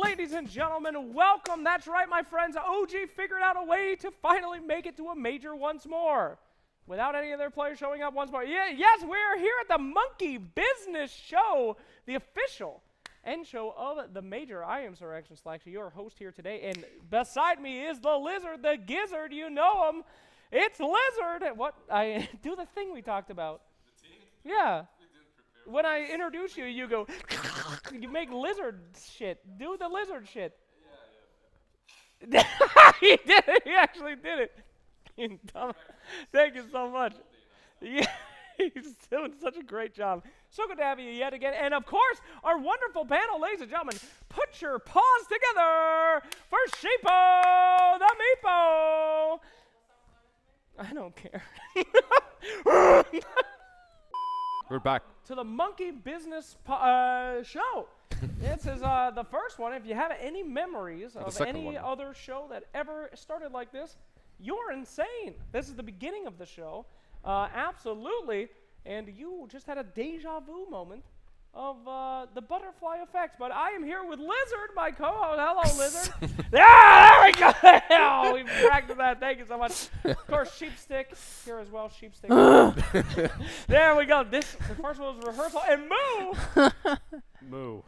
ladies and gentlemen, welcome. That's right, my friends. OG figured out a way to finally make it to a major once more, without any of their players showing up once more. Yes, we're here at the Monkey Business Show, the official end show of the major. I am Sir Action Slash, your host here today, and beside me is the Lizard, the Gizzard. You know him. It's Lizard. What? I do the thing we talked about. The team? Yeah. When I introduce you, you go, you make lizard shit. Do the lizard shit. Yeah. He did it. He actually did it. You dumb. Thank you so much. Yeah, he's doing such a great job. So good to have you yet again. And of course, our wonderful panel, ladies and gentlemen, put your paws together for Sheepo the Meepo. I don't care. We're back. To the Monkey Business Show. This is the first one. If you have any memories of any other show that ever started like this, you're insane. This is the beginning of the show. Absolutely. And you just had a deja vu moment of the butterfly effect. But I am here with Lizard, my co-host. Hello, Lizard. Yeah, there we go. Oh, we practiced that. Thank you so much. Of course, Sheepstick here as well. Sheepstick. There we go. The first one was rehearsal. And Moo. Moo.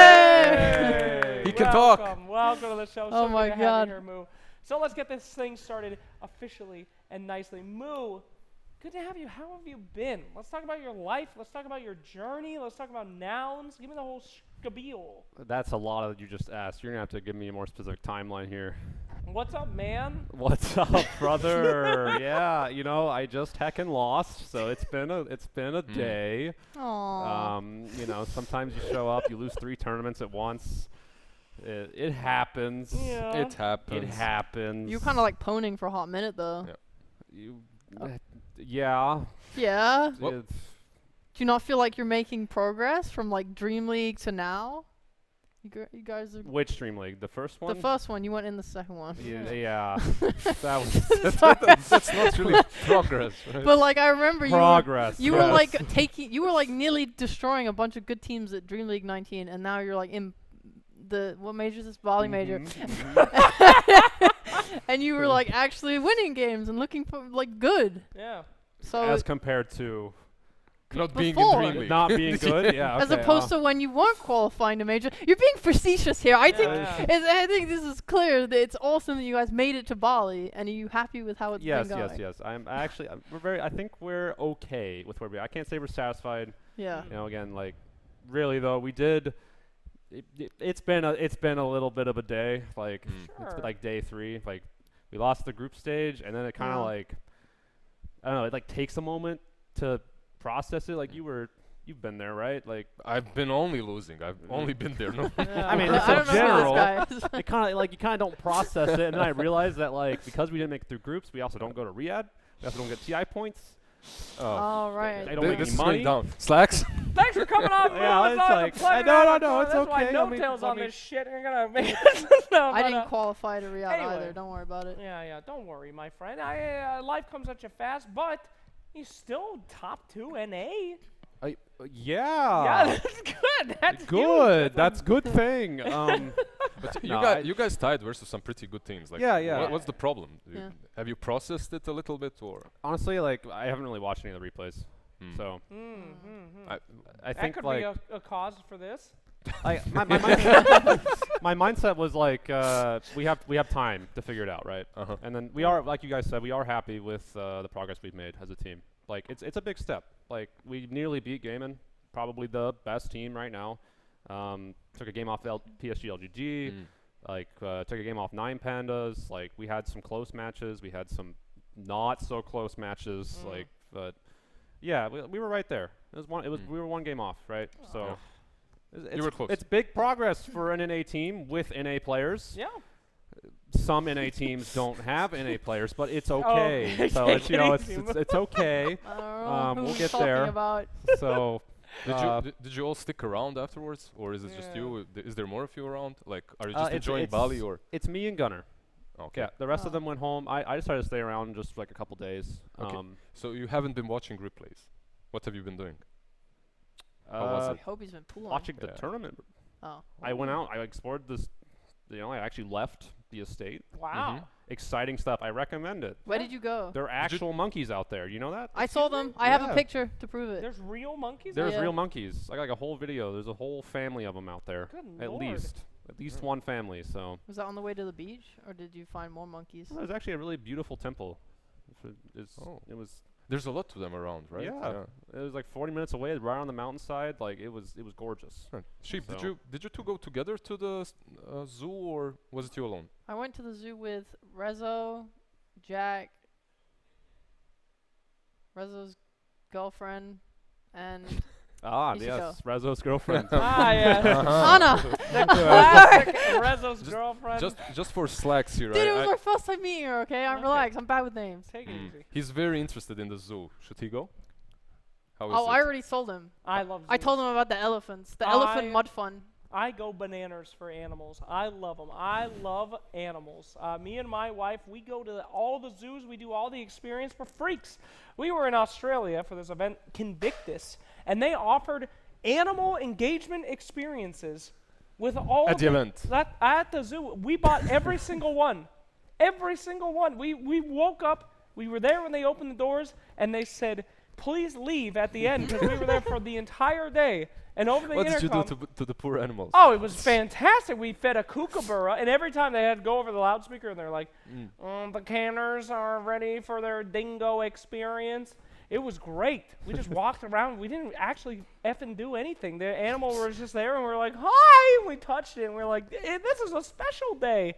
Yay! He can talk. Welcome to the show. Oh so my good to have you here, Moo. So let's get this thing started officially and nicely. Moo. Good to have you. How have you been? Let's talk about your life. Let's talk about your journey. Let's talk about nouns. Give me the whole spiel. That's a lot of you just asked. You're going to have to give me a more specific timeline here. What's up, man? What's up, brother? Yeah, you know, I just heckin' lost, so it's been a day. Aww. You know, sometimes you show up, you lose 3 tournaments at once. It happens. Yeah. It happens. It happens. You were kind of like poning for a hot minute, though. Yeah. Yeah. Well, Do you not feel like you're making progress from like Dream League to now? You guys are. Which Stream League? The first one? The first one. You went in the second one. Yeah. That was that's not really progress, right? But like I remember progress. you were like you were like nearly destroying a bunch of good teams at Dream League 19, and now you're like in what major is this? Bali major. And you were like actually winning games and looking for like good. Yeah. So as compared to Not being in Before. Dream League. not being good. Yeah. as okay, opposed to when you weren't qualifying to major. You're being facetious here. I think Yeah. I think this is clear that it's awesome that you guys made it to Bali, and are you happy with how it's been going? Yes. I think we're okay with where we are. I can't say we're satisfied. Yeah. You know, again, like really though, we did. It's been a little bit of a day. Like it's been like day 3. Like we lost the group stage, and then it kind of like I don't know. It like takes a moment to process it. Like you've been there, right? Like I've been only losing. I've only been there. No. Yeah. I mean, I don't know general, who this guy is. it kind of like you kind of don't process it, and then I realized that like because we didn't make it through groups, we also don't go to Riyadh. We also don't get TI points. All right. I don't make This any is money. going down. Slacks. Thanks for coming on, Moo. Yeah, It's it's always like- a pleasure. no, it's That's okay. why no tails on I mean- this shit. You're gonna make no, I but, didn't qualify to Riyadh anyway. either. Don't worry about it. Yeah. Don't worry, my friend. Life comes at you fast, but he's still top 2 NA. Yeah, that's good. That's good. huge. That's good thing. But No, you guys tied versus some pretty good teams. Like, Yeah. What's the problem? Yeah. Have you processed it a little bit, or? honestly, like I haven't really watched any of the replays, so I That think could like be a cause for this. my mindset, my mindset was like we have time to figure it out, right? And then we are, like you guys said, we are happy with the progress we've made as a team. Like it's a big step. Like we nearly beat Gaiman, probably the best team right now. Took a game off PSG LGG. Like took a game off 9 Pandas. Like we had some close matches. We had some not so close matches. Like but yeah, we were right there. We were 1 game off, right? So. You were close. It's big progress for an NA team with NA players. Yeah. Some NA teams don't have NA players, but it's okay. Oh, So it's it's okay. I don't know who We'll he's get talking there. about. So Did you all stick around afterwards, or is it just you? Is there more of you around? Like, are you just enjoying Bali, or? it's me and Gunner. Okay. Yeah, the rest of them went home. I decided to stay around just like a couple days. Okay. So you haven't been watching replays. What have you been doing? How was I it? hope he's been pulling. Watching the Yeah. tournament. Oh. I went out. I explored this. I actually left the estate. Wow. Exciting stuff. I recommend it. Where did you go? There are actual monkeys out there. You know that? I saw them. I have a picture to prove it. There's real monkeys? There's Yeah. real monkeys. I got like a whole video. There's a whole family of them out there. Good At lord. least one family. So Was that on the way to the beach, or did you find more monkeys? there's actually a really beautiful temple. It was. There's a lot of them around, right? Yeah. It was like 40 minutes away, right on the mountainside. Like it was gorgeous. Right. Sheep, So- did you two go together to the zoo, or was it you alone? I went to the zoo with Rezo, Jack, Rezo's girlfriend, and Yes, Ishiko. Rezo's girlfriend. yeah. Anna. The classic Rezo's Just- girlfriend. Just for slacks here, Dude, it I, was my first time meeting her. Okay, I'm Okay. relaxed. I'm bad with names. Take it easy. he's very interested in the zoo. Should he go? How is Oh, it? I already told him. I love I told zoos. him about the elephants. The elephant mud fun. I go bananas for animals. I love them. I love animals. Me and my wife, we go to all the zoos. We do all the experience for freaks. We were in Australia for this event, Convictus, and they offered animal engagement experiences with all At of the event. at the zoo. We bought every single one. Every single one. We woke up. We were there when they opened the doors, and they said, "Please leave" at the end, because we were there for the entire day. And over the What did you intercom, do to the poor animals? oh, it was fantastic. We fed a kookaburra, and every time they had to go over the loudspeaker, and they're like, the canners are ready for their dingo experience. It was great. We just walked around. We didn't actually effing do anything. The animal was just there, and we were like, hi! And we touched it, and we were like, this is a special day.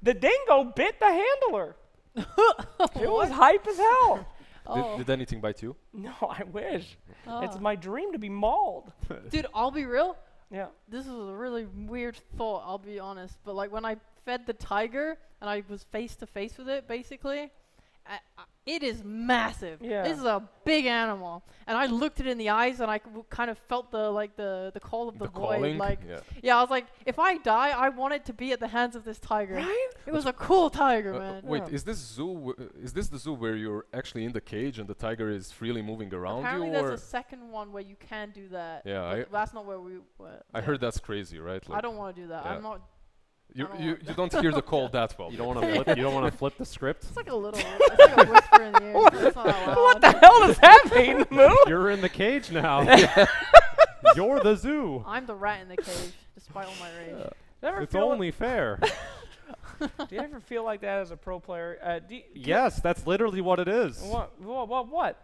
The dingo bit the handler. It was hype as hell. Oh. Did anything bite you? No, I wish. It's Oh. my dream to be mauled. Dude, I'll be real. Yeah. This is a really weird thought, I'll be honest. But like when I fed the tiger and I was face to face with it, basically, it is massive. Yeah. This is a big animal. And I looked it in the eyes and I kind of felt the call of the void. calling? Like, Yeah. I was like, if I die, I want it to be at the hands of this tiger. Right? It was a cool tiger, man. Wait, Yeah. is this the zoo where you're actually in the cage and the tiger is freely moving around Apparently you, there's or a second one where you can do that. Yeah, but that's not where we were. I heard that's crazy, right? I don't want to do that. yeah. I'm not. You I don't you, want you don't hear the call that well. You don't want to flip. You don't want to flip the script. It's like a little. It's like a whisper in the ear. It's not loud. What the hell does that mean, Moo? You're in the cage now. You're the zoo. I'm the rat in the cage, despite all my rage. Never It's feel only fair. do you ever feel like that as a pro player? Yes, that's literally what it is. What?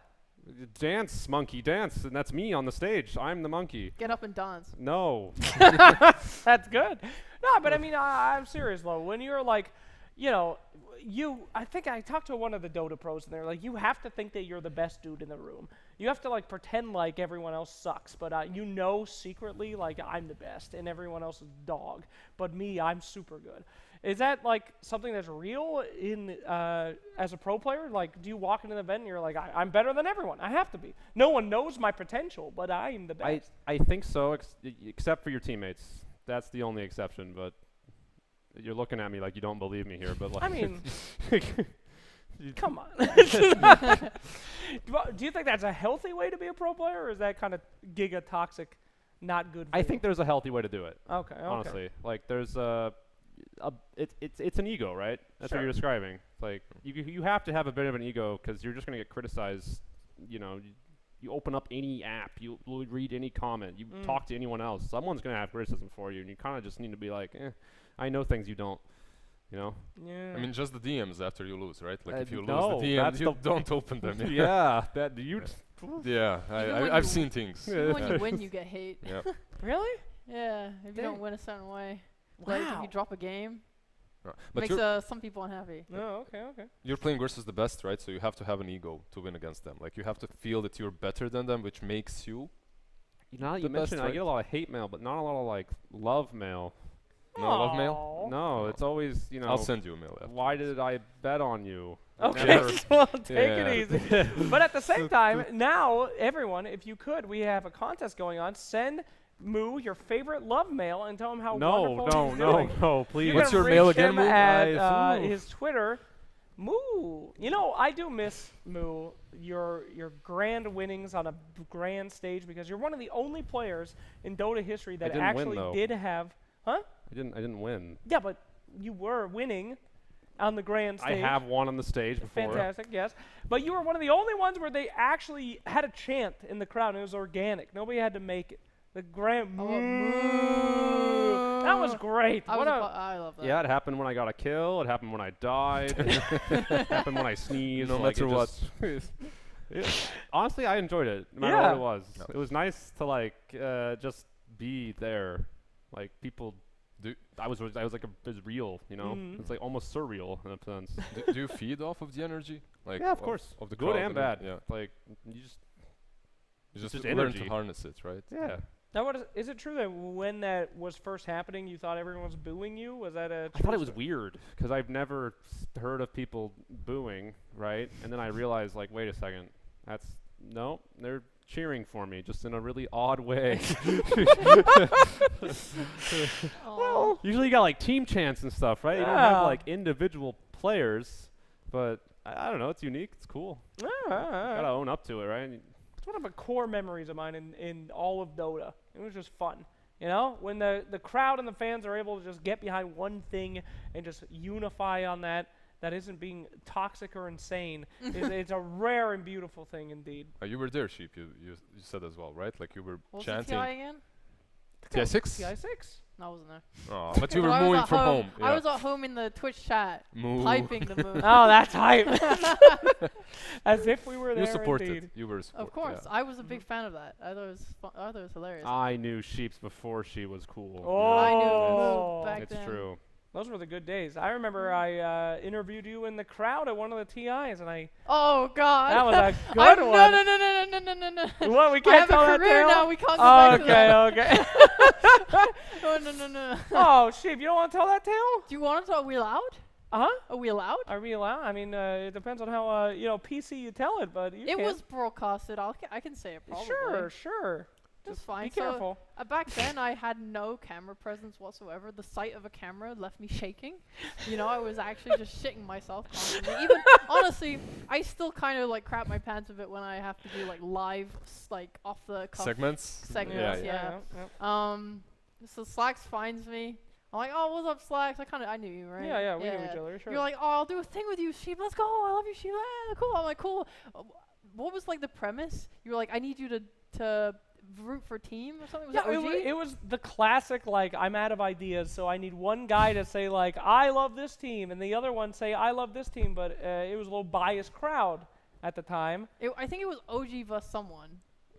Dance, monkey, dance, and that's me on the stage. I'm the monkey. Get up and dance. No. That's good. No, but I mean, I'm serious, though. When you're like, I think I talked to one of the Dota pros, and they're like, you have to think that you're the best dude in the room. You have to like pretend like everyone else sucks, but secretly like I'm the best, and everyone else is dog. But me, I'm super good. Is that like something that's real in as a pro player? Like, do you walk into the event and you're like, I'm better than everyone? I have to be. No one knows my potential, but I am the best. I think so, except for your teammates. That's the only exception, but you're looking at me like you don't believe me here, but like I mean, come on. Do you think that's a healthy way to be a pro player, or is that kind of giga toxic, not good for I you? think there's a healthy way to do it. Okay. Honestly, like there's it's an ego, right? That's what Sure. you're describing. Like you have to have a bit of an ego because you're just gonna get criticized. You open up any app, you read any comment, you talk to anyone else. Someone's gonna have criticism for you, and you kind of just need to be like, I know things you don't. Yeah. I mean, just the DMs after you lose, right? Like if you no, lose the that's DMs, you don't open them. Yeah, that you. Yeah, Even when I've you- seen things. Even when you win, you get hate. Yeah. Really? Yeah, if you Dang. don't win a certain way. Like if Wow. you drop a game, But makes some people unhappy. No. Okay. you're playing versus the best, right? So you have to have an ego to win against them. Like you have to feel that you're better than them, which makes you. Now that you The best, mentioned, I right? get a lot of hate mail, but not a lot of like love mail. No love mail. Aw. No, it's always I'll send you a mail. Why did I bet on you? Okay, Never- so take it Yeah. easy. But at the same time, now everyone, if you could, we have a contest going on. Send Moo your favorite love mail and tell him how wonderful he's doing. no, please. You're What's gonna your mail reach again, him Moo? at Guys, ooh. his Twitter, Moo. You know, I do miss Moo. Your grand winnings on a grand stage, because you're one of the only players in Dota history that actually did have. Huh? I didn't win. Yeah, but you were winning on the grand stage. I have won on the stage before. Fantastic, yes. But you were one of the only ones where they actually had a chant in the crowd, and it was organic. Nobody had to make it. The grand moo. That was great. I love that. Yeah, it happened when I got a kill. It happened when I died. It happened when I sneezed. No matter what. Honestly, I enjoyed it, no matter what it was. No. It was nice to like just be there. Like people, I was like it was real, you know. It's like almost surreal in a sense. Do you feed off of the energy? Like yeah, of course. Of the good crowd, and bad. Yeah. Like you just learn energy. to harness it, right? Yeah. Now, is it true that when that was first happening, you thought everyone was booing you? Was that a? I thought it was weird because I've never heard of people booing, right? And then I realized, like, wait a second, they're cheering for me, just in a really odd way. Well, usually you got like team chants and stuff, right? You don't have like individual players, but I don't know. It's unique. It's cool. Gotta own up to it, right? It's one of the core memories of mine in all of Dota. It was just fun. You know, when the crowd and the fans are able to just get behind one thing and just unify on that isn't being toxic or insane. It's a rare and beautiful thing indeed. You were there, Sheep. You said as well, right? Like you were chanting. What's the TI again? TI6? TI6? No, I wasn't there. Oh, but you were mooing from home. Yeah. I was at home in the Twitch chat, typing the moo. Oh, that's hype. As if we were there. You supported. Indeed. You were supported. Of course, I was a big fan of that. I thought it was hilarious. I knew Sheeps before she was cool. Oh, I knew the moo back it's then. true. Those were the good days. I remember I interviewed you in the crowd at one of the TIs, and Oh God! That was a good one. No. What, we can't tell that tale? I have a career now. We can't go back to that. Okay. No. Oh, Sheep, you don't want to tell that tale? Do you want to? Are we allowed? Are we allowed? Are we allowed? I mean, it depends on how PC you tell it, but it was broadcasted. I can say it probably. Sure. That's fine. Be careful. So, back then, I had no camera presence whatsoever. The sight of a camera left me shaking. You know, I was actually just shitting myself constantly. Even honestly, I still kind of like crap my pants a bit when I have to do like live, like off the cuff segments. Yeah. So Slacks finds me. I'm like, oh, what's up, Slacks? I knew you, right? Yeah, we knew each other. Sure. You're like, oh, I'll do a thing with you, Sheep. Let's go. I love you, Sheep. Yeah, cool. I'm like, cool. What was like the premise? You were like, I need you to root for team or something? It was the classic, like, I'm out of ideas, so I need one guy to say, like, I love this team, and the other one say, I love this team, but it was a little biased crowd at the time. I think it was OG versus someone.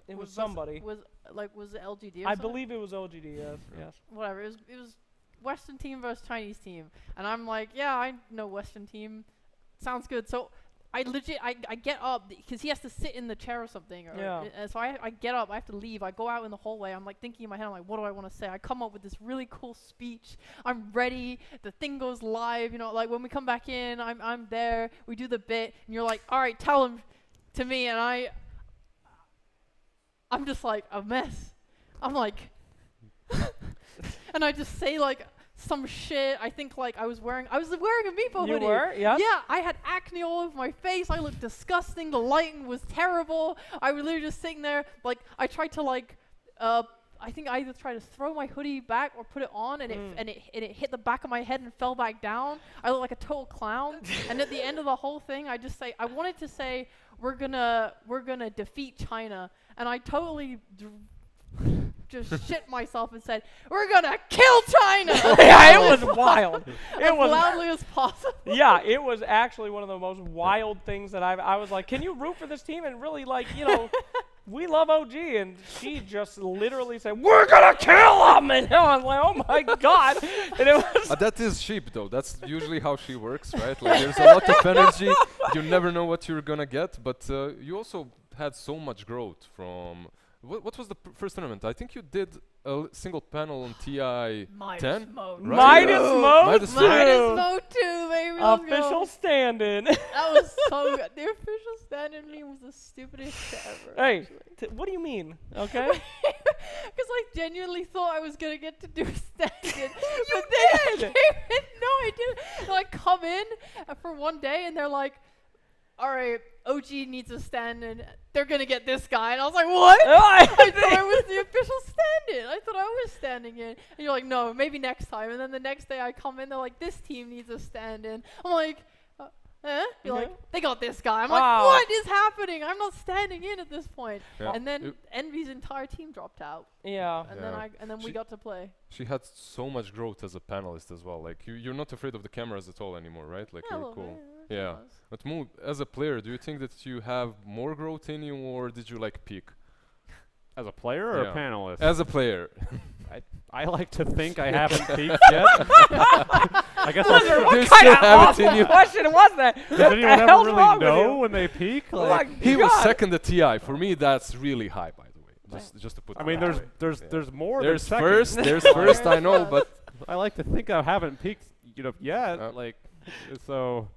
It was somebody. Was it LGD or I something? believe it was LGD, yes. Whatever, it was Western team versus Chinese team. And I'm like, yeah, I know Western team. Sounds good. So I get up because he has to sit in the chair or something. So I get up. I have to leave. I go out in the hallway. I'm like thinking in my head. I'm like, what do I want to say? I come up with this really cool speech. I'm ready. The thing goes live. You know, like when we come back in, I'm there. We do the bit, and you're like, all right, tell him to me. And I'm just like a mess. I'm like, and I just say like some shit. I think like I was wearing a Meepo hoodie. You were? Yes? Yeah, I had acne all over my face. I looked disgusting. The lighting was terrible. I was literally just sitting there. Like I tried to like, I think I either tried to throw my hoodie back or put it on, and it hit the back of my head and fell back down. I looked like a total clown. And at the end of the whole thing, I wanted to say we're gonna defeat China, and I totally just shit myself and said, we're gonna kill China! Yeah, it was wild. As loudly as possible. Yeah, it was actually one of the most wild things that I was like, can you root for this team? And really, like, you know, we love OG. And she just literally said, we're gonna kill them! And I was like, oh my God. And it was that is Sheep, though. That's usually how she works, right? Like, there's a lot of energy. You never know what you're gonna get. But you also had so much growth from... What was the first tournament? I think you did a single panel on TI 10. Midas Mode 2, baby. Official stand-in. That was so good. The official stand-in meme was the stupidest shit ever. Hey, what do you mean? Okay. Because I genuinely thought I was gonna get to do stand-in, but then I came in. No, I didn't. And I come in for one day and they're like, all right, OG needs a stand-in. They're going to get this guy. And I was like, what? I thought I was the official stand-in. I thought I was standing in. And you're like, no, maybe next time. And then the next day I come in, they're like, this team needs a stand-in. I'm like, You're like, they got this guy. I'm like, what is happening? I'm not standing in at this point. Yeah. And then Envy's entire team dropped out. Yeah. And then we got to play. She had so much growth as a panelist as well. Like you're not afraid of the cameras at all anymore, right? Like you're cool. Yeah. But Mo, as a player, do you think that you have more growth in you, or did you like peak? As a player or a panelist? As a player. I like to think I haven't peaked yet. I guess what kind of awful question was that? Does anyone ever really know when they peak? Like, he was second at TI. For me, that's really high, by the way. Just to put. I mean, there's more. There's than first. second. There's first. I know, but I like to think I haven't peaked. Yet. Like, so.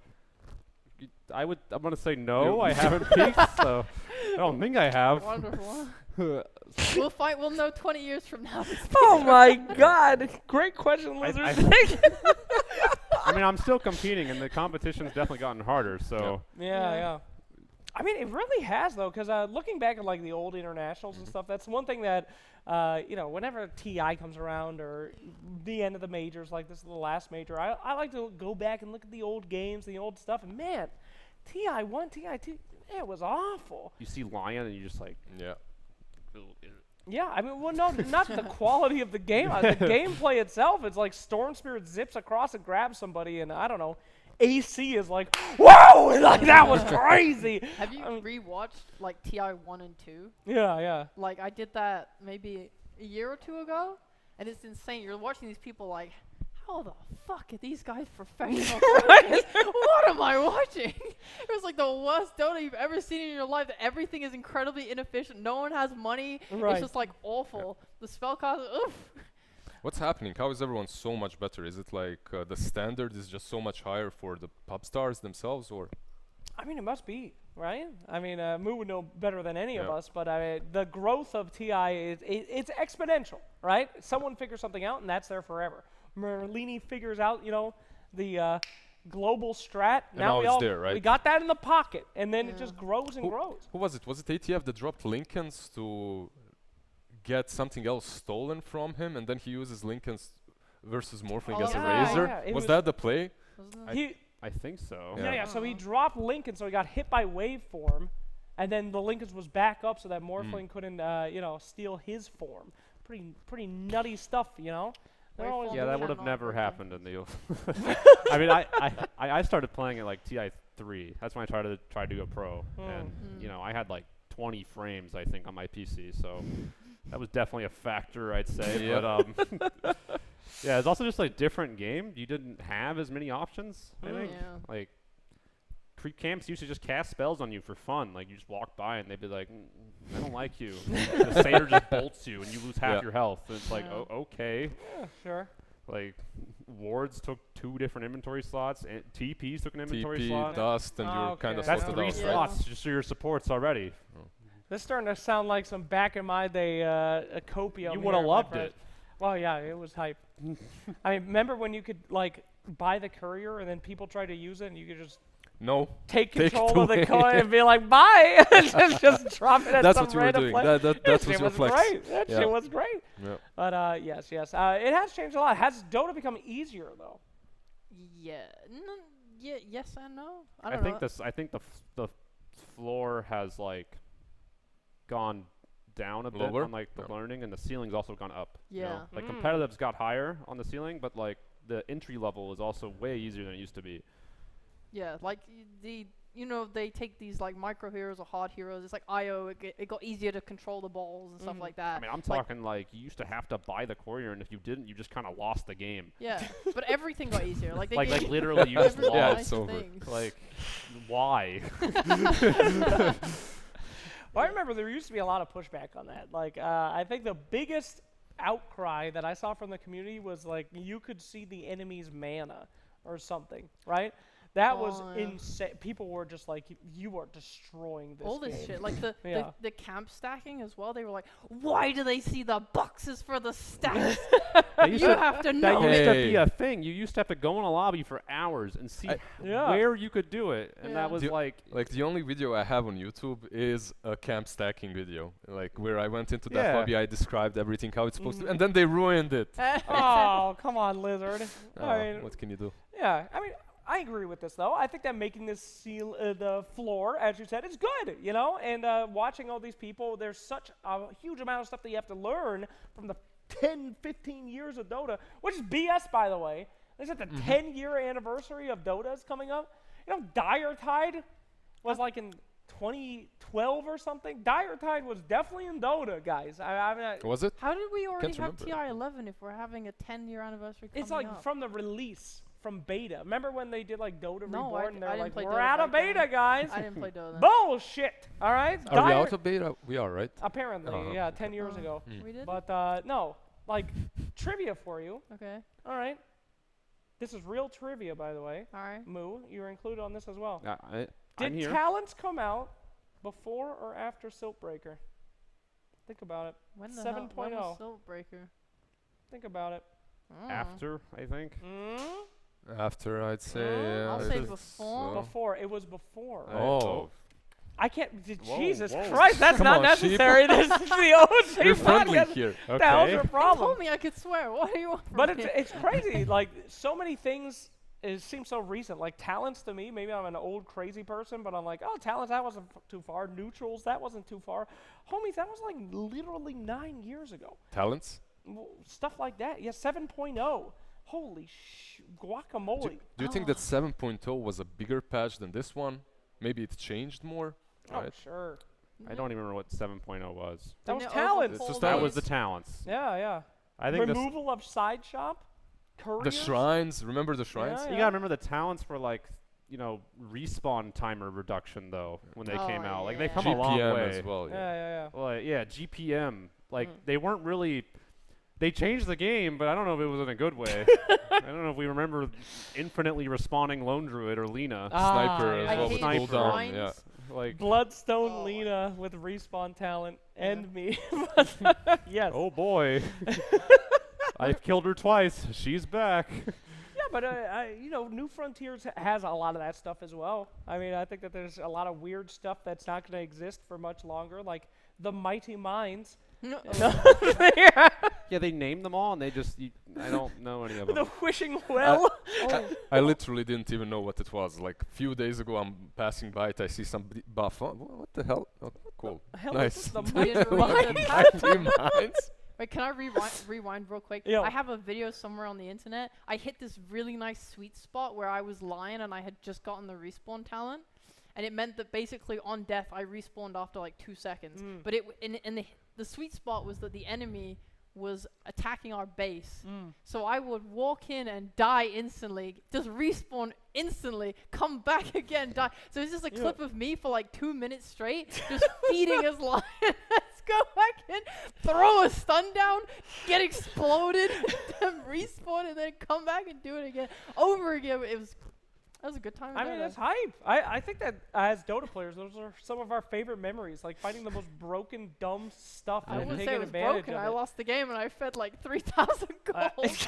I'm gonna say no. I haven't peaked. So I don't think I have. Wonderful. We'll know 20 years from now. Oh my God! Great question, losers. I mean, I'm still competing, and the competition's definitely gotten harder. So yeah. I mean, it really has though, because looking back at like the old internationals and stuff, that's one thing that whenever TI comes around or the end of the majors, like this is the last major, I like to go back and look at the old games, the old stuff, and man, TI 1, TI 2, it was awful. You see Lion, and you just like Yeah, I mean, well, no, not the quality of the game. The gameplay itself, it's like Storm Spirit zips across and grabs somebody, and I don't know, AC is like, whoa! Like, that was crazy! Have you rewatched, like, TI 1 and 2? Yeah. Like, I did that maybe a year or two ago, and it's insane. You're watching these people like, how the fuck are these guys professional players? What am I watching? It was like the worst Dota you've ever seen in your life. Everything is incredibly inefficient. No one has money. Right. It's just like awful. The spellcaster, oof. what's happening? How is everyone so much better? Is it like the standard is just so much higher for the pop stars themselves, or? I mean, it must be, right? I mean, Moo would know better than any of us, but the growth of TI it's exponential, right? Someone figures something out, and that's there forever. Merlini figures out, the global strat. And now it's there, right? We got that in the pocket, and then it just grows and grows. Who was it? Was it ATF that dropped Lincoln's to get something else stolen from him, and then he uses Lincoln's versus Morphling as a razor? Yeah, was that the play? I think so. Yeah. So he dropped Lincoln, so he got hit by waveform, and then the Lincoln's was back up so that Morphling couldn't, steal his form. Pretty nutty stuff, Yeah, that would have never happened in the. I mean, I started playing at like TI3. That's when I tried to go pro, and I had like 20 frames I think on my PC, so that was definitely a factor, I'd say. But yeah, it's also just like different game. You didn't have as many options. I think like creep camps used to just cast spells on you for fun. Like you just walk by and they'd be like, I don't like you. The satyr just bolts you and you lose half your health. And it's like, oh, okay. Yeah, sure. Like wards took 2 different inventory slots, and TPs took an inventory slot. Dust, and you're kind of That's sorted 3 out, slots just for your supports already. This is starting to sound like some back in my day a copium. You would have loved it. Well, yeah, it was hype. I remember when you could like buy the courier and then people tried to use it and you could just take control of the coin and be like, bye, just drop it at some random place. That was your flex. Great. That shit was great. Yeah. But yes, it has changed a lot. Has Dota become easier though? Yeah. Yes and no. I think the floor has like gone down a bit on like the learning, and the ceiling's also gone up. Yeah. Like competitive's got higher on the ceiling, but like the entry level is also way easier than it used to be. Yeah, like they take these like micro heroes or hard heroes. It's like IO. It got easier to control the balls and stuff like that. I mean, I'm talking like you used to have to buy the courier, and if you didn't, you just kind of lost the game. Yeah, but everything got easier. Like they like literally you just lost. Yeah, it's over. Things. Like why? Well, I remember there used to be a lot of pushback on that. Like, I think the biggest outcry that I saw from the community was like you could see the enemy's mana or something, right? That was yeah. insane. People were just like, you are destroying this All this game. shit, like the, Yeah. the camp stacking as well. They were like, why do they see the boxes for the stacks? That used You to- have to That know. used to Hey. be a thing. You used to have to go in a lobby for hours and see Yeah. where you could do it, and Yeah. that was Do- like, Like the only video I have on YouTube is a camp stacking video, like where I went into that Yeah. lobby, I described everything how it's supposed to, and then they ruined it. Oh, come on, Lizard. I mean, What can you do? yeah, I mean, I agree with this though. I think that making this the floor, as you said, is good, you know. And watching all these people, there's such a huge amount of stuff that you have to learn from the 10, 15 years of Dota, which is BS, by the way. Is it the 10-year anniversary of Dota is coming up? You know, Dire Tide was like in 2012 or something. Dire Tide was definitely in Dota, guys. I'm not, Was it? How did we already have remember. TI-11 if we're having a 10-year anniversary coming it's like up? from the release, from beta. Remember when they did like Dota No, Reborn? And I they're didn't like, play we're Dota out of back then. beta, guys. I didn't play Dota then. Bullshit. All right. Are we Dire- out of beta? We are, right? Apparently, Uh-huh. yeah, 10 years Oh. ago. We did? But no, like trivia for you. Okay. All right. This is real trivia, by the way. All right. Moo, you're included on this as well. I'm Did here. Talents come out before or after Siltbreaker? Think about it. When the 7.0. hell? When was Siltbreaker? Think about it. Oh. After, I think. After, I'd say. I'll yeah, say it's, before. Before. It was before. Oh. I can't. Whoa, Jesus whoa. Christ, that's Come not on, sheep. necessary. This is the OG You're friendly podcast. here. What the hell's Okay. your You problem? told me I could swear. What do you want from But me? it's crazy. Like so many things seem so recent. Like Talents to me, maybe I'm an old crazy person, but I'm like, oh, Talents, that wasn't too far. Neutrals, that wasn't too far. Homies, that was like literally 9 years ago. Talents? Stuff like that. Yeah, 7.0. Holy guacamole. Do you think that 7.0 was a bigger patch than this one? Maybe it changed more? Oh, Right. sure. I don't even remember what 7.0 was. That was Didn't it Talents. It's just That Talents. was the talents. Yeah, yeah. I think the Removal of side shop. The Couriers? shrines, remember the shrines? Yeah. you gotta remember the talents were like, you know, respawn timer reduction though when they Oh, came out. Like they yeah. come a long GPM way. as well, Yeah, yeah. yeah, yeah. Like, yeah, GPM. Like Mm. they weren't really. They changed the game, but I don't know if it was in a good way. I don't know if we remember infinitely respawning Lone Druid or Lena. Sniper yeah. as I well with hate cooldown, shrines. yeah. Like, Bloodstone Oh. Lena with respawn talent and me. Yes. oh boy, I've killed her twice. She's back. Yeah, but you know, New Frontiers has a lot of that stuff as well. I mean, I think that there's a lot of weird stuff that's not going to exist for much longer, like the Mighty Mines. No. Yeah. Yeah, they named them all, and they just. I don't know any of them. The Wishing Well. I literally didn't even know what it was. Like a few days ago, I'm passing by it, I see somebody buff. Oh, what the hell? Oh, cool. Hell, Nice. this is the You didn't Mighty read the Mines. pattern? Mighty Mines? Wait, can I rewind real quick? Yo. I have a video somewhere on the internet. I hit this really nice sweet spot where I was lying and I had just gotten the respawn talent. And it meant that basically on death, I respawned after like 2 seconds. Mm. But in the sweet spot was that the enemy was attacking our base. So I would walk in and die instantly, just respawn instantly, come back again, die. So it's just a clip of me for like 2 minutes straight, just feeding his lion. Let's go back in, throw a stun down, get exploded, then respawn, and then come back and do it again, over again. That was a good time. I mean, it's hype. I think that as Dota players, those are some of our favorite memories, like fighting the most broken, dumb stuff I and wouldn't say taking it was advantage broken. of I it. lost the game and I fed like 3,000 gold.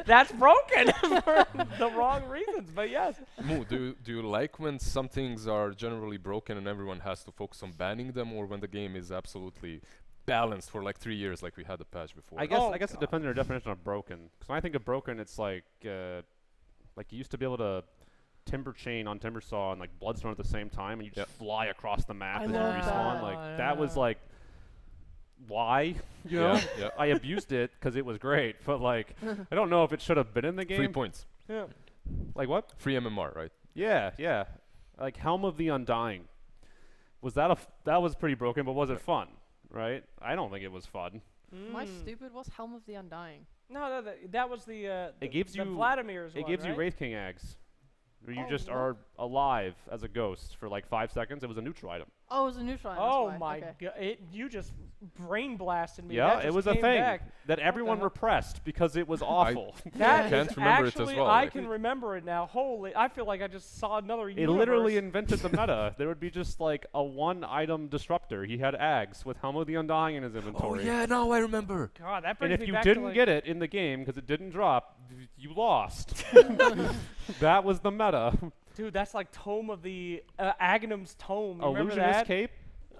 That's broken for the wrong reasons, but yes. Moo, do you like when some things are generally broken and everyone has to focus on banning them, or when the game is absolutely balanced for like 3 years, like we had the patch before? I guess Oh, it God. depends on your definition of broken. Because when I think of broken, it's like you used to be able to timber chain on timber saw and like bloodstone at the same time, and you just fly across the map I and then love respawn. that. Like that was like, why? You Yeah, know, yeah. I abused it because it was great, but like I don't know if it should have been in the 3 game. points. Yeah. Like what? Free MMR, right? Yeah, yeah. Like Helm of the Undying. Was that that was pretty broken, but was it fun? Right? I don't think it was fun. Am I stupid? What's Helm of the Undying? No, that was the It gives the you Vladimir's It one, gives you right? Wraith King eggs. Where you Oh, just what? are alive as a ghost for like 5 seconds. It was a neutral item. Oh, it was a neutral item. Oh that's why. my Okay. god! You just brain blasted me. Yeah, That it just was a came thing back. that everyone hell? repressed because it was awful. That can't is remember it as actually, well, I like- can remember it now. Holy! I feel like I just saw another It universe. literally invented the meta. There would be just like a one-item disruptor. He had Ags with Helm of the Undying in his Oh inventory. yeah, now I remember. God, that And brings if me you back didn't to like, get it in the game because it didn't drop, you lost. That was the meta. dude, that's like Tome of the Aghanim's Tome. You remember Illusionist that? cape.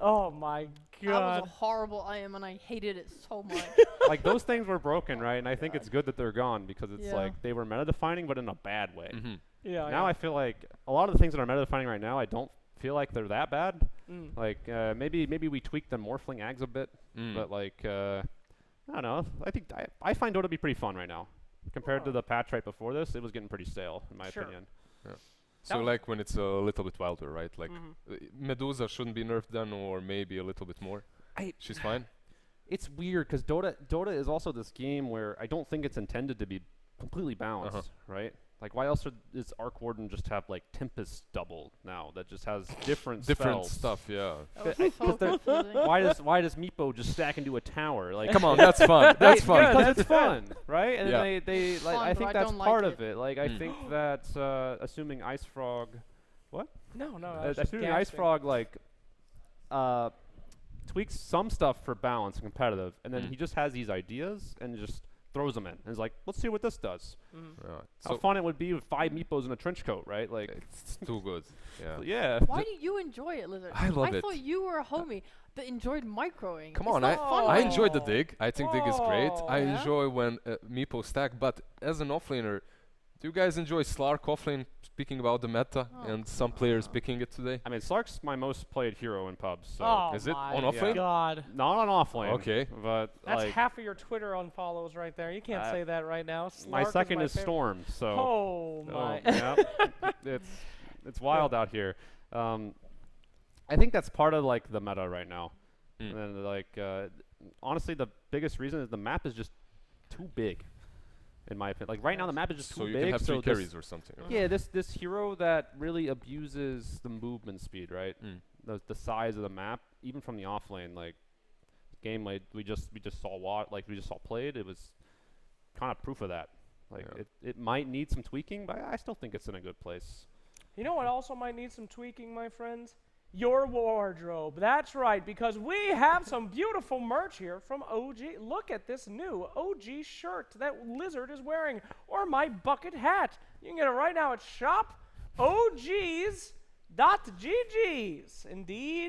Oh my That was god! a horrible item, and I hated it so much. Like those things were broken, right? And I think it's good that they're gone because it's Yeah. like they were meta defining, but in a bad way. Mm-hmm. Yeah. Now I feel like a lot of the things that are meta defining right now, I don't feel like they're that bad. Mm. Like maybe we tweaked the Morphling Ags a bit, but like I don't know. I think I find Dota to be pretty fun right now compared to Oh. the patch right before this. It was getting pretty stale in my Sure. opinion. So That- like when it's a little bit wilder, right? Like Mhm. Medusa shouldn't be nerfed then, or maybe a little bit more. She's fine. It's weird because Dota is also this game where I don't think it's intended to be completely balanced, right? Like why else does Arc Warden just have like Tempest double now that just has different Different spells? stuff, yeah. That was I- so 'cause they're- confusing. why does Meepo just stack into a tower? Like Come on, that's fun. That's fun. good. because That's it's fun, right? And Yeah. then they like Fun, I but think I that's don't part like of it. Like I Mm. think that assuming Ice Frog, No, no. I was just assuming Ice gasping. Frog like tweaks some stuff for balance and competitive, and then Mm. he just has these ideas and just throws them in and is like, let's see what this does. Mhm. Yeah. How So fun it would be with 5 Meepos in a trench coat, right? Like, it's too good. Yeah. yeah. Why do you enjoy it, Lizard? I love I it. thought you were a homie that enjoyed microing. Come It's on, not fun I right enjoyed the now. dig. I think dig is great. Oh, I yeah? enjoy when Meepo stack, but as an offlaner, do you guys enjoy Slark offlane? Speaking about the meta Oh, and some players picking it today. I mean, Slark's my most played hero in pubs, so Oh is it my on offlane? God. not on offlane. Okay. But That's like half of your Twitter unfollows right there. You can't Uh, say that right now. my Slark second my is favorite. Storm, so Oh my. yeah, it's wild out here. I think that's part of like the meta right now. Mm. And like honestly, the biggest reason is the map is just too big, in my opinion. Like right now, the map is just So too you big. can have so three this- carries or something. right? Yeah, this hero that really abuses the movement speed, right? Mm. The size of the map, even from the offlane, like game like we just saw we just saw played. It was kind of proof of that. Like Yeah. it might need some tweaking, but I still think it's in a good place. You know what also might need some tweaking, my friends? Your wardrobe. That's right, because we have some beautiful merch here from OG. Look at this new OG shirt that Lizard is wearing, or my bucket hat. You can get it right now at shopogs.gg's.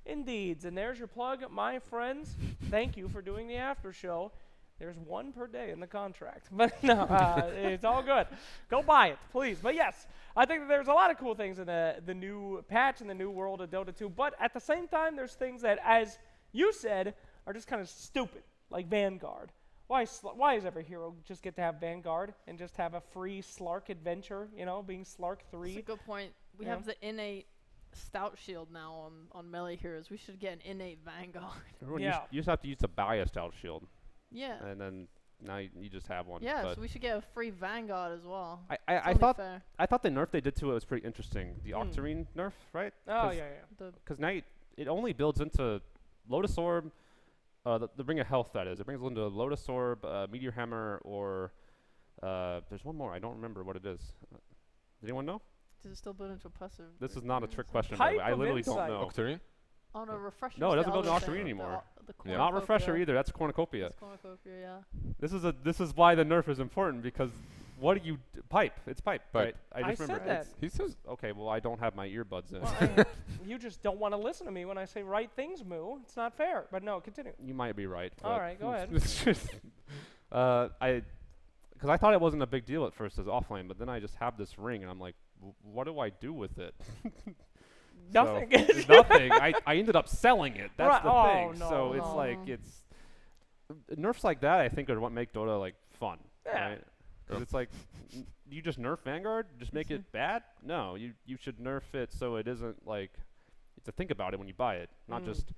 Indeeds. And there's your plug, my friends. Thank you for doing the after show. There's one per day in the contract. But no, it's all good. Go buy it, please. But yes, I think that there's a lot of cool things in the new patch and the new world of Dota 2. But at the same time, there's things that, as you said, are just kind of stupid, like Vanguard. Why does every hero just get to have Vanguard and just have a free Slark adventure, being Slark That's a 3? good point. We Yeah. have the innate stout shield now on melee heroes. We should get an innate Vanguard. Everyone Yeah. you just have to use the biased out shield, Yeah. and then now you just have one. Yeah, but so we should get a free Vanguard as well. I It's I only thought fair. the nerf they did to it was pretty interesting. The Mm. Octarine nerf, right? Oh, yeah. Because now it only builds into Lotus Orb, the Ring of Health, that is. It brings into Lotus Orb, Meteor Hammer, or there's one more. I don't remember what it is. Does anyone know? Does it still build into a passive? This is not a trick question, by the way. Type I of literally don't insight. know. Octarine? On a refresher. No, it doesn't the build an other Octarine thing, anymore. The Yeah. Not Refresher cornucopia. either. That's Cornucopia. It's cornucopia, yeah. This is why the nerf is important, because what do you pipe? It's pipe, Pipe. right? I just remember. said that. it's- He says Okay, well I don't have my earbuds in. Well, you just don't want to listen to me when I say right things, Moo. It's not fair. But no, continue. You might be right. All but right, go ahead. it's just, because I thought it wasn't a big deal at first as offlane, but then I just have this ring and I'm like, what do I do with it? Nothing. So, nothing. I ended up selling it. That's Right. the Oh, thing. no, So it's no. like nerfs like that. I think are what make Dota like fun. Yeah. Right? 'Cause Yeah. it's like you just nerf Vanguard, just make it bad. No, you should nerf it so it isn't like to think about it when you buy it, not Mm. just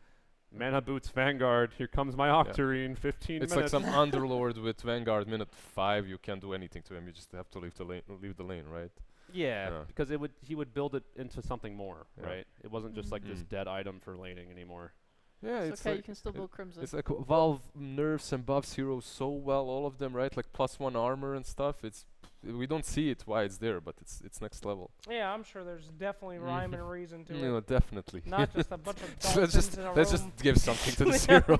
mana boots Vanguard. Here comes my Octarine. 15 it's minutes. like some underlord with Vanguard minute 5. You can't do anything to him. You just have to leave the lane, right? Yeah, Yeah. because he would build it into something more, Yeah. right? It wasn't just like this Mm. dead item for laning anymore. Yeah, It's okay, you like can still build Crimson. it's like Valve nerfs and buffs heroes so well, all of them, right? Like +1 armor and stuff. We don't see it why it's there, but it's next level. Yeah, I'm sure there's definitely rhyme and reason to Yeah, it. definitely. Not just a bunch of So let's dolphins in a let's room. just give something to this hero.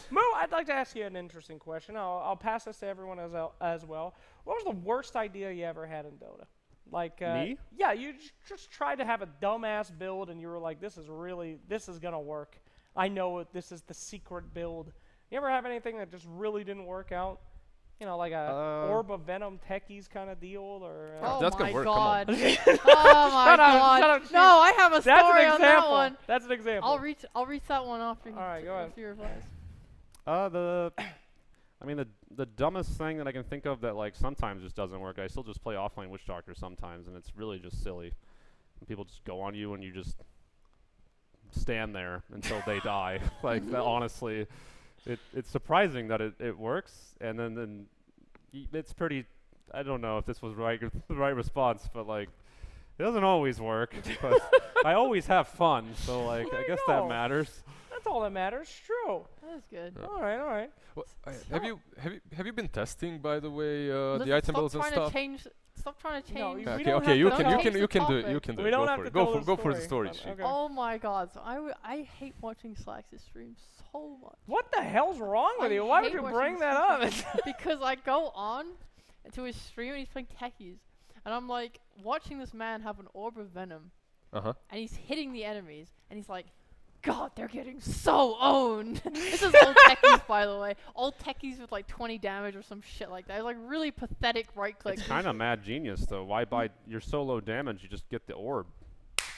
Mo, I'd like to ask you an interesting question. I'll pass this to everyone as well. What was the worst idea you ever had in Dota? Like Me? Yeah, you just tried to have a dumbass build, and you were like, this is gonna work. I know it. This is the secret build. You ever have anything that just really didn't work out? You know, like a Orb of Venom Techies kind of deal, or Oh That's my gonna work, come on. god. Oh my Shut up, god. shut up, No, I have a that's story an on that example. one. That's an example. I'll read that one after. All right, go ahead. after your advice. I mean the dumbest thing that I can think of that like sometimes just doesn't work. I still just play offlane Witch Doctor sometimes, and it's really just silly. And people just go on you, and you just stand there until they die. Like that, honestly, it's surprising that it works, and then it's pretty. I don't know if this was the right response, but like it doesn't always work. But I always have fun, so like Well, there I you guess go. that matters. That's all that matters. True. That is good. All right, all right. Well, So- have you been testing, by the way, Listen, the item stop builds and trying stuff? to change. Stop trying to No, change. we Okay, don't okay, you have to can you know. can you can do it. Change You the can do We it. don't Go have for to it. Go tell for the go for the story. story. Okay. Oh my god! So I hate watching Slax's stream so much. What the hell's wrong with I you? Why would hate you watching bring his that stream up? because I go on to his stream and he's playing techies, and I'm like watching this man have an orb of venom, Uh-huh. and he's hitting the enemies, and he's like, God, they're getting so owned. This is old techies, by the way. Old techies with like 20 damage or some shit like that. It's like really pathetic right click. It's kind of mad genius though. Why buy you're so low damage? You just get the orb.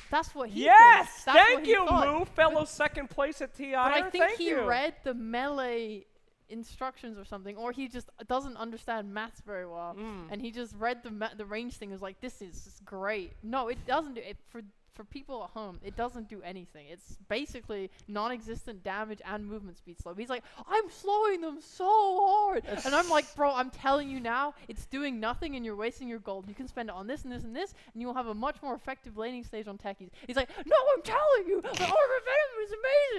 That's what he Yes! thinks. That's what Thank he you, thought. Moo, fellow second place at TI. But I think Thank he you. read the melee instructions or something, or he just doesn't understand maths very well, and he just read the range thing. And was like, this is great. No, it doesn't do it for people at home. It doesn't do anything. It's basically non-existent damage and movement speed slow. He's like, I'm slowing them so hard, and I'm like, bro, I'm telling you now, it's doing nothing, and you're wasting your gold. You can spend it on this and this and this, and you'll have a much more effective laning stage on techies. He's like, no, I'm telling you, the Orb of Venom is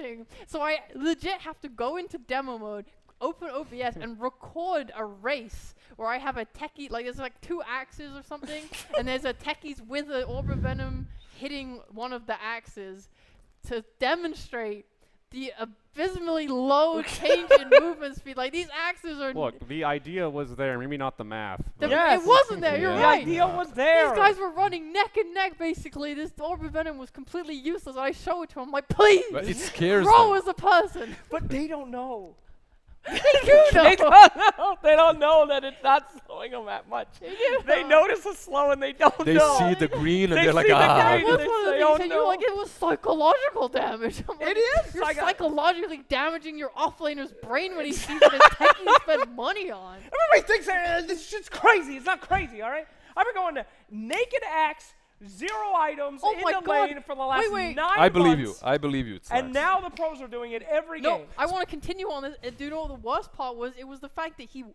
amazing. So I legit have to go into demo mode, open OBS, and record a race where I have a techie, like there's like 2 axes or something, and there's a techies with an Orb of Venom hitting one of the axes to demonstrate the abysmally low change in movement speed. Like these axes are. Look, the idea was there, maybe not the math. Yes. It wasn't there. You're Yeah. The right. idea was there. These guys were running neck and neck, basically. This Orb of Venom was completely useless. I show it to him, I'm like, please, But it scares grow them. as a person. But they don't know. They do They know. don't know. They don't know that it's not slowing them that much. They do They know. notice it's slow and they don't They know. see the green and They they're like, see the ah. green. That's They one of the say, things "Oh, that no." you're like, it was psychological damage. I'm like, It is. You're Like, psychologically damaging your offlaner's brain when he sees that his techies spend money on. Everybody thinks this shit's crazy. It's not crazy, all right? I've been going to Naked Axe, 0 items Oh in my the God. lane for the last Wait. 9 I believe you. months. I believe you. It's And nice. now the pros are doing it every No, game. I want to continue on this. Do you know what the worst part was? It was the fact that he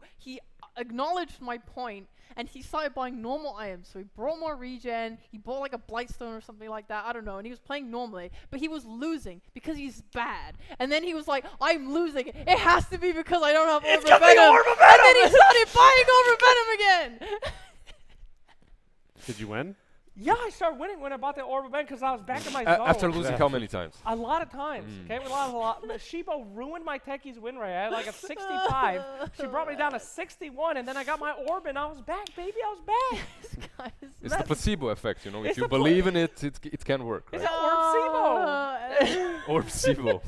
acknowledged my point, and he started buying normal items. So he brought more regen, he bought like a Blightstone or something like that, I don't know, and he was playing normally, but he was losing because he's bad. And then he was like, I'm losing. It has to be because I don't have Orb It's of 'cause the Venom. Orb of And then Venom! he started buying Orb of Venom again. Did you win? Yeah, I started winning when I bought the Orb of Venom because I was back in my zone. After losing how many times? A lot of times. Okay, we lost a lot. Sheepo ruined my Techie's win rate. I had like a 65. She brought me down to 61, and then I got my orb, and I was back, baby. I was back. This guy is It's the placebo effect, you know. If It's you the pla- believe in it, it can work, It's right? an Or placebo.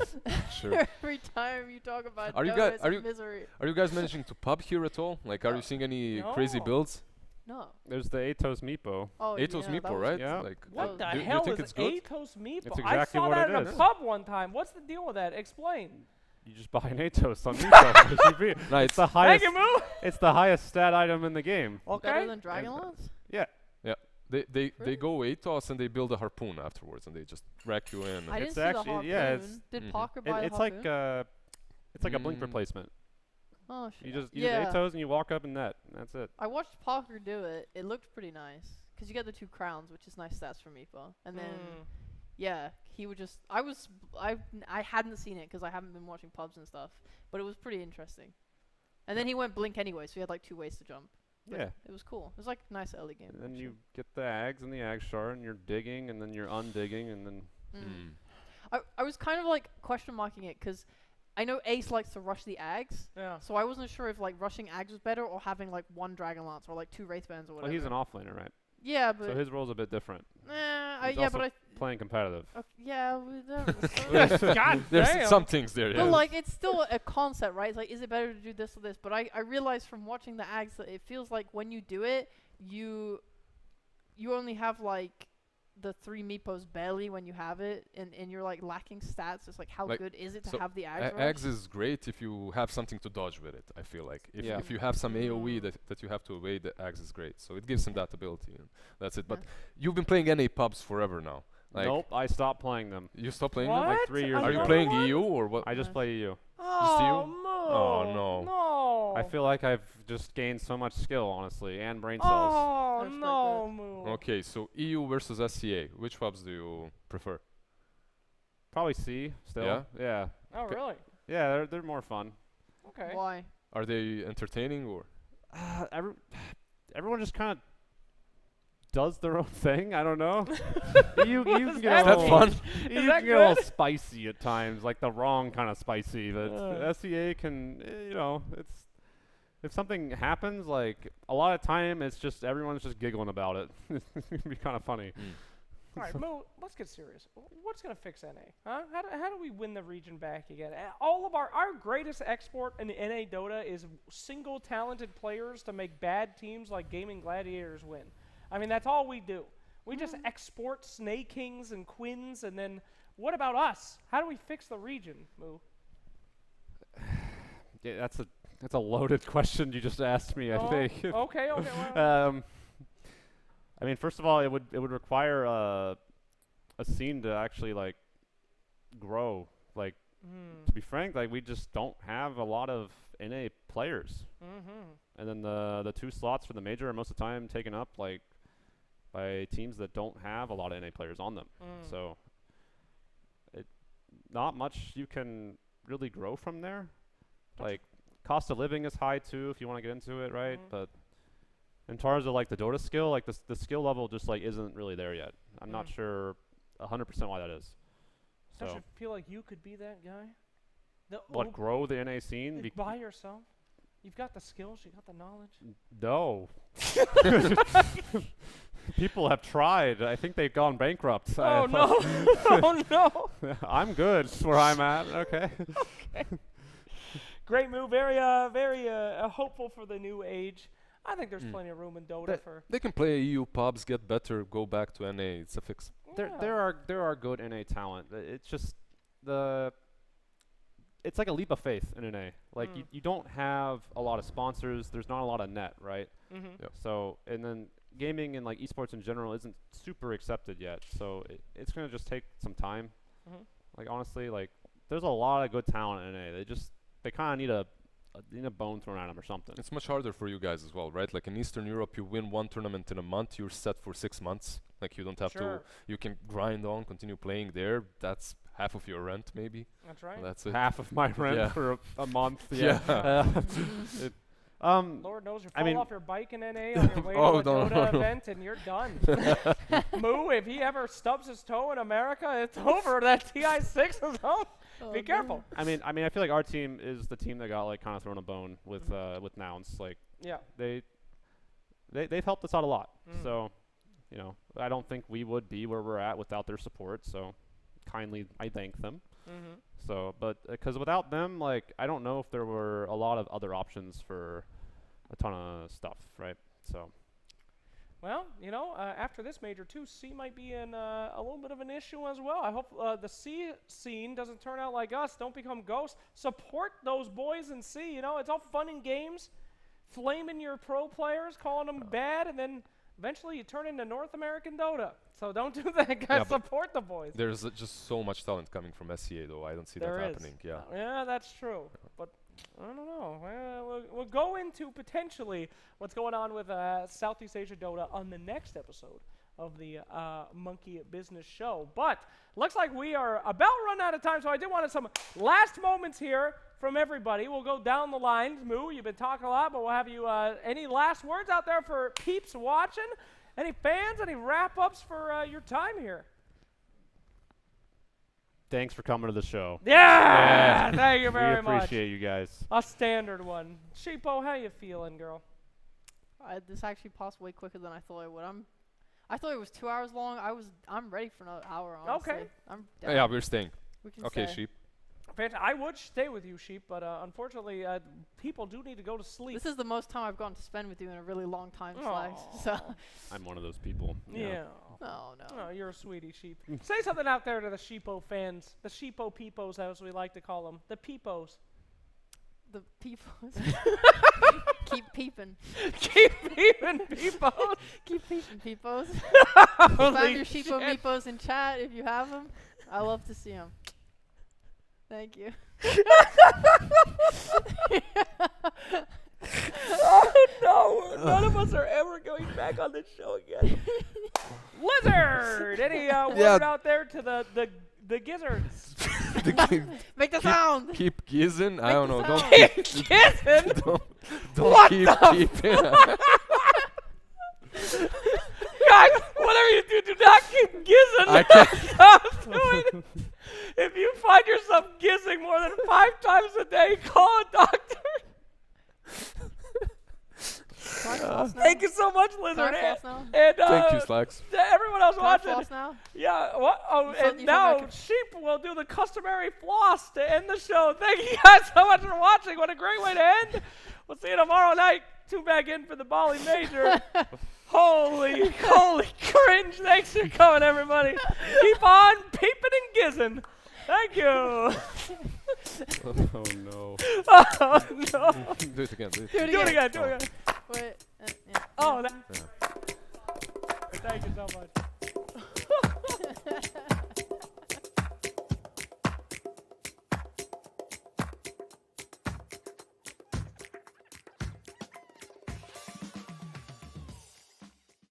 Sure. Every time you talk about Are you Dota, guys- it's are a you- misery. Are you guys managing to pub here at all? Like, are you seeing any crazy No. builds? No. There's the Atos Meepo. Oh, Atos yeah, Meepo, that was- right? Yeah. Like, What the do you hell think is it's good? Atos Meepo? It's I exactly saw what that it in a is. pub one time. What's the deal with that? Explain. You just buy an Atos on Meepo. Nice. It's the Thank highest. you, Moo. It's the highest stat item in the game. Okay. Better than Dragonlance? Yeah. They Really? go Atos and they build a harpoon afterwards and they just rack you in. I didn't It's see actually- the harpoon. yeah, it's- Did Mhm. Parker buy the It's harpoon? like a blink Mm. replacement. Oh shit. You just use yeah. Atos and you walk up and net. And that's it. I watched Parker do it. It looked pretty nice. because you get the 2 crowns, which is nice stats for Meepo. And then, yeah, he would just, I hadn't seen it because I haven't been watching pubs and stuff, but it was pretty interesting. And then he went blink anyway, so he had like 2 ways to jump. But Yeah. it was cool. It was like a nice early game. And then actually. you get the Ags and the Ag Shard, and you're digging, and then you're undigging, and then... I was kind of like question marking it because I know Ace likes to rush the Ags, Yeah. so I wasn't sure if like rushing Ags was better or having like 1 Dragon Lance or like 2 Wraithbands or whatever. Well, he's an offlaner, right? Yeah, but So his role's a bit different. yeah, He's but also playing competitive. yeah, we don't. God There's damn. some things there, yeah. But like, it's still a concept, right? It's like, is it better to do this or this? But I realized from watching the Ags that it feels like when you do it, you only have like the 3 Meepos barely when you have it, and you're like lacking stats. It's like, how Like, good is it to so have the Ags? Ags is great if you have something to dodge with it, I feel like. If you have some AoE that you have to evade, the Ags is great. So it gives him that ability, and that's it. But you've been playing NA pubs forever now. Like, Nope, I stopped playing them. you stopped playing What? them? Like 3 years Are you ago. playing one? EU or what? I just play EU. Oh, you? no. Oh, no. No. I feel like I've just gained so much skill, honestly, and brain cells. Oh, Respect no, Moo. Okay, so EU versus SCA. Which pubs do you prefer? Probably C still. Yeah? Yeah. Oh, really? Yeah, they're more fun. Okay. Why? Are they entertaining or? Everyone just kind of does their own thing. I don't know. you does can that get a Is that little, fun? you that can get a little good? spicy at times, like the wrong kind of spicy. But Uh. SEA can, you know, it's if something happens, like a lot of time, it's just everyone's just giggling about it. It'd be kind of funny. All right, Mo, let's get serious. What's going to fix NA? Huh? How do we win the region back again? All of our greatest export in NA Dota is single talented players to make bad teams like Gaming Gladiators win. I mean, that's all we do. We just export Snake Kings and Quins, and then what about us? How do we fix the region, Moo? Yeah, that's a loaded question you just asked me. I think. Okay. Well, I mean, first of all, it would require a scene to actually like grow. Like, to be frank, like we just don't have a lot of NA players. And then the 2 slots for the major are most of the time taken up like by teams that don't have a lot of NA players on them. So, not much you can really grow from there. Like, cost of living is high too if you want to get into it, right? But in terms of like the Dota skill, like the skill level just like isn't really there yet. I'm not sure 100% why that is. don't So you feel like you could be that guy? what, grow the NA scene? by yourself? You've got the skills, you got the knowledge. No. People have tried. I think they've gone bankrupt. Oh no! Oh no! I'm good where I'm at. Okay. Great move. Very hopeful for the new age. I think there's plenty of room in Dota for. They can play EU pubs, get better, go back to NA. It's a fix. There are good NA talent. It's just it's like a leap of faith in NA. Like you don't have a lot of sponsors. There's not a lot of net, right? Yep. So and then gaming and like esports in general isn't super accepted yet. So it's gonna just take some time. Like honestly, like there's a lot of good talent in NA. They kind of need a bone thrown at them or something. It's much harder for you guys as well, right? Like in Eastern Europe, you win 1 tournament in a month, you're set for 6 months. Like you don't have to, you can grind on, continue playing there. That's half of your rent, maybe. That's right. That's it. Half of my rent Yeah. for a month. Yeah. Lord knows you I fall mean- off your bike in NA on your way Oh, to a no, Dota no. event and you're done. Moo, if he ever stubs his toe in America, it's over. That TI6 is on. Be careful. I mean, I feel like our team is the team that got like kind of thrown a bone with Nouns. Like Yeah. they've helped us out a lot. So, you know, I don't think we would be where we're at without their support. So, kindly, I thank them. So, but because without them, like, I don't know if there were a lot of other options for a ton of stuff, right? So, Well, you know, after this major too, C might be in a little bit of an issue as well. I hope the C scene doesn't turn out like us. Don't become ghosts. Support those boys in C. You know, it's all fun and games. Flaming your pro players, calling them bad, and then eventually you turn into North American Dota. So don't do that, guys. Yeah, but Support the boys. There's just so much talent coming from SCA, though. I don't see There that is. happening. Yeah. Yeah, that's true. But I don't know. We'll go into potentially what's going on with Southeast Asia Dota on the next episode of the Monkey Business Show. But looks like we are about run out of time, so I did want some last moments here from everybody. We'll go down the line. Moo, you've been talking a lot, but we'll have you any last words out there for peeps watching? Any fans? Any wrap-ups for your time here? Thanks for coming to the show. Yeah! Thank you very we much. appreciate you guys. A standard one. Sheepo, how you feeling, girl? This actually passed way quicker than I thought it would. I thought it was 2 hours long. I'm ready for another hour, honestly. Okay. I'm Yeah, we're staying. We can Okay, stay. Sheep. I would stay with you, Sheep, but unfortunately, people do need to go to sleep. This is the most time I've gotten to spend with you in a really long time, Slacks. Aw. So. I'm one of those people. Yeah. Oh no. Oh, you're a sweetie, Sheep. Say something out there to the Sheepo fans, the Sheepo peepos, as we like to call them, the peepos. The peepos. Keep peeping. Keep peeping, peepos. Keep peeping, peepos. Spam Holy your sheepo shit. meepos in chat if you have them. I love to see them. Thank you. Oh no! None of us are ever going back on this show again. Lizard! Any word out there to the gizzards? Make the sound. Keep gizzing. I Make don't the know. Don't sound. keep. Kissing? Don't What keep the keeping. Guys, whatever you do, do not keep gizzing. I can't. Stop doing it. If you find yourself gizzing more than 5 times a day, call a doctor. Thank you so much, Lizard. And Thank you, Slacks. to everyone else Can I watching. floss now? Yeah, what? Oh, You and felt now like Sheep will do the customary floss to end the show. Thank you guys so much for watching. What a great way to end. We'll see you tomorrow night. Tune back in for the Bali Major. Holy cringe. Thanks for coming, everybody. Keep on peeping and gizzing. Thank you. Oh no. Oh, no. Do it again. Do it. Do it Do it again. again. Do it again. Wait. Yeah. Oh, Yeah. thank you so much.